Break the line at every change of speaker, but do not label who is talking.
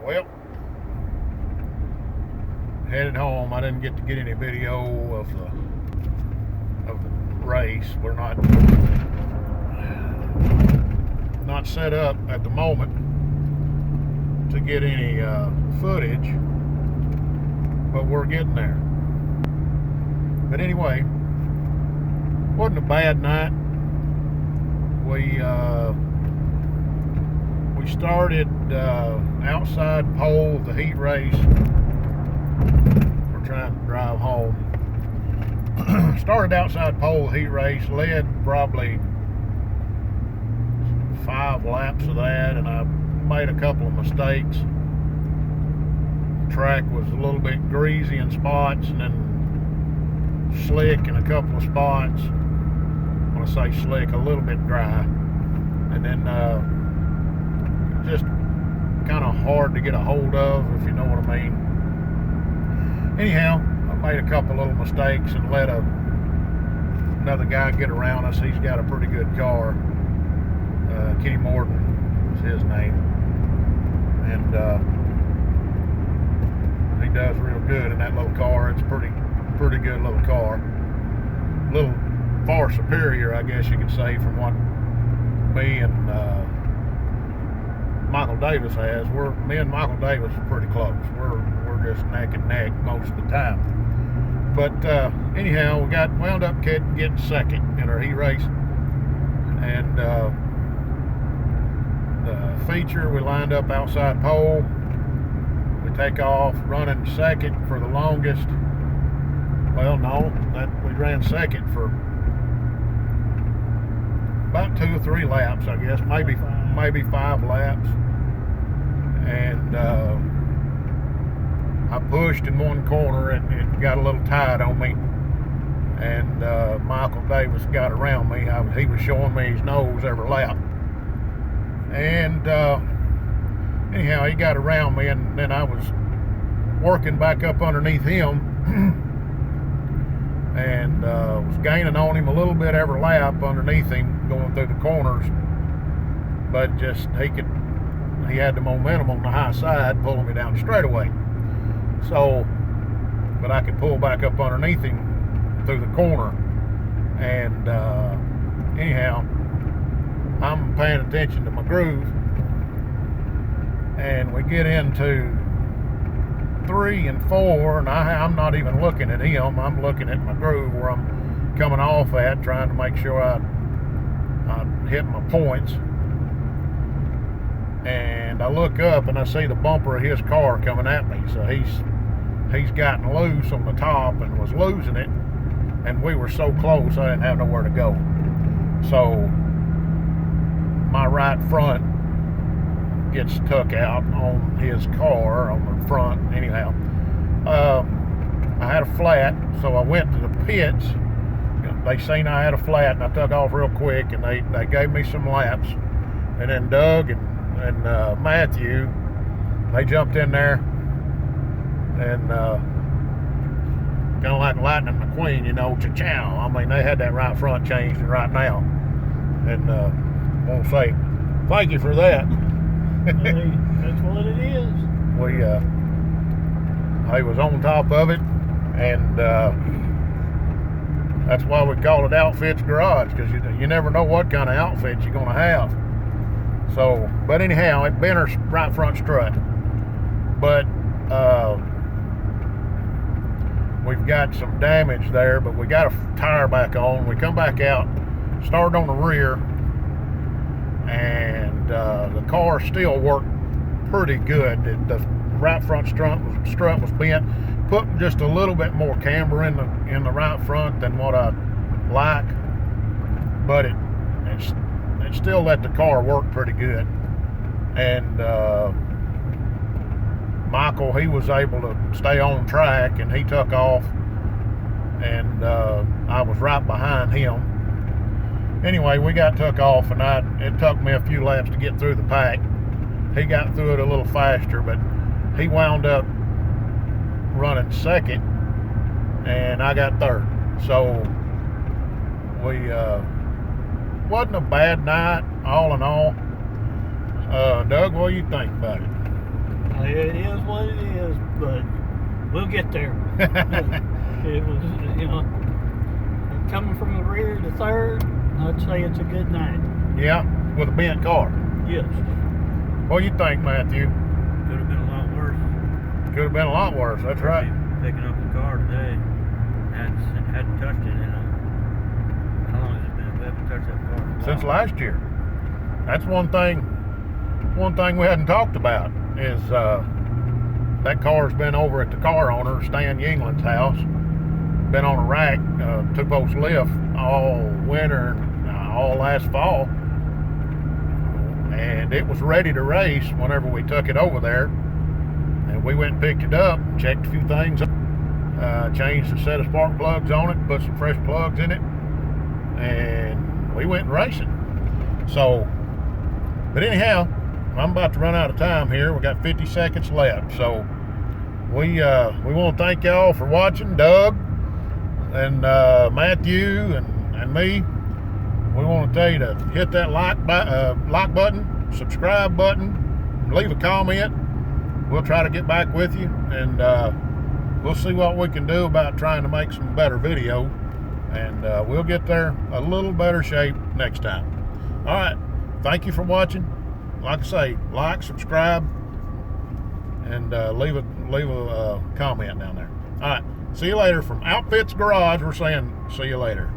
Well, headed home. I didn't get to get any video of the race. We're not set up at the moment to get any footage, but we're getting there. But anyway, wasn't a bad night. We started outside pole, the heat race. We're trying to drive home. Started outside pole, heat race, led probably 5 laps of that, and I made a couple of mistakes. The track was a little bit greasy in spots and then slick in a couple of spots. When I say slick, a little bit dry, and then just kind of hard to get a hold of, if you know what I mean. Anyhow, I made a couple little mistakes and let another guy get around us. He's got a pretty good car. Kenny Morton is his name, and he does real good in that little car. It's a pretty good little car. A little far superior, I guess you could say, from what me and Michael Davis has. Me and Michael Davis are pretty close. We're just neck and neck most of the time. But anyhow, we wound up getting second in our heat race, and the feature, we lined up outside pole. We take off running second for the longest. Well, no, we ran second for about 2 or 3 laps, I guess, maybe 5 laps. And I pushed in one corner, and it got a little tight on me. And Michael Davis got around me. He was showing me his nose every lap. And anyhow, he got around me, and then I was working back up underneath him. And was gaining on him a little bit every lap underneath him, going through the corners. But just he had the momentum on the high side, pulling me down the straightaway. So, but I could pull back up underneath him through the corner. And anyhow, I'm paying attention to my groove, and we get into 3 and 4, and I'm not even looking at him. I'm looking at my groove where I'm coming off at, trying to make sure I hit my points. And I look up and I see the bumper of his car coming at me. So he's gotten loose on the top and was losing it, and we were so close I didn't have nowhere to go. So my right front gets took out on his car on the front. Anyhow, I had a flat, so I went to the pits. They seen I had a flat, and I took off real quick, and they gave me some laps. And then Doug and Matthew, they jumped in there, and kind of like Lightning McQueen, cha-chow. I mean, they had that right front changed right now, and I want to say thank you for that.
Hey, that's what it is.
I was on top of it, and that's why we call it Outfits Garage, because you never know what kind of outfit you're going to have. So, but anyhow, it bent our right front strut. But we've got some damage there, but we got a tire back on. We come back out, started on the rear, and the car still worked pretty good. The right front strut was bent. Put just a little bit more camber in the right front than what I like, but it still let the car work pretty good. And Michael, he was able to stay on track, and he took off, and I was right behind him. Anyway, we got took off, and it took me a few laps to get through the pack. He got through it a little faster, but he wound up running second, and I got third. So we wasn't a bad night, all in all. Doug, what do you think about it?
it is what it is, but we'll get there. It was, you know, coming from the rear to third, I'd say it's a good night.
Yeah, with a bent car.
Yes.
What do you think, Matthew?
Could have been a lot worse.
Could have been a lot worse. That's right.
Picking up the car today. Hadn't touched it in how long has it been? We haven't touched that car.
Since last year. That's one thing we hadn't talked about is that car's been over at the car owner, Stan Yinglin's house. Been on a rack, two-post lift all winter and all last fall. And it was ready to race whenever we took it over there. And we went and picked it up, checked a few things, changed a set of spark plugs on it, put some fresh plugs in it, and we went racing. So, but anyhow, I'm about to run out of time here. We got 50 seconds left. So we want to thank y'all for watching. Doug and Matthew and me. We want to tell you to hit that like button, subscribe button, leave a comment. We'll try to get back with you, and we'll see what we can do about trying to make some better videos, and we'll get there a little better shape next time. All right, thank you for watching. Like I say, like, subscribe, and leave a comment down there. All right, see you later from Outfits Garage. We're saying see you later.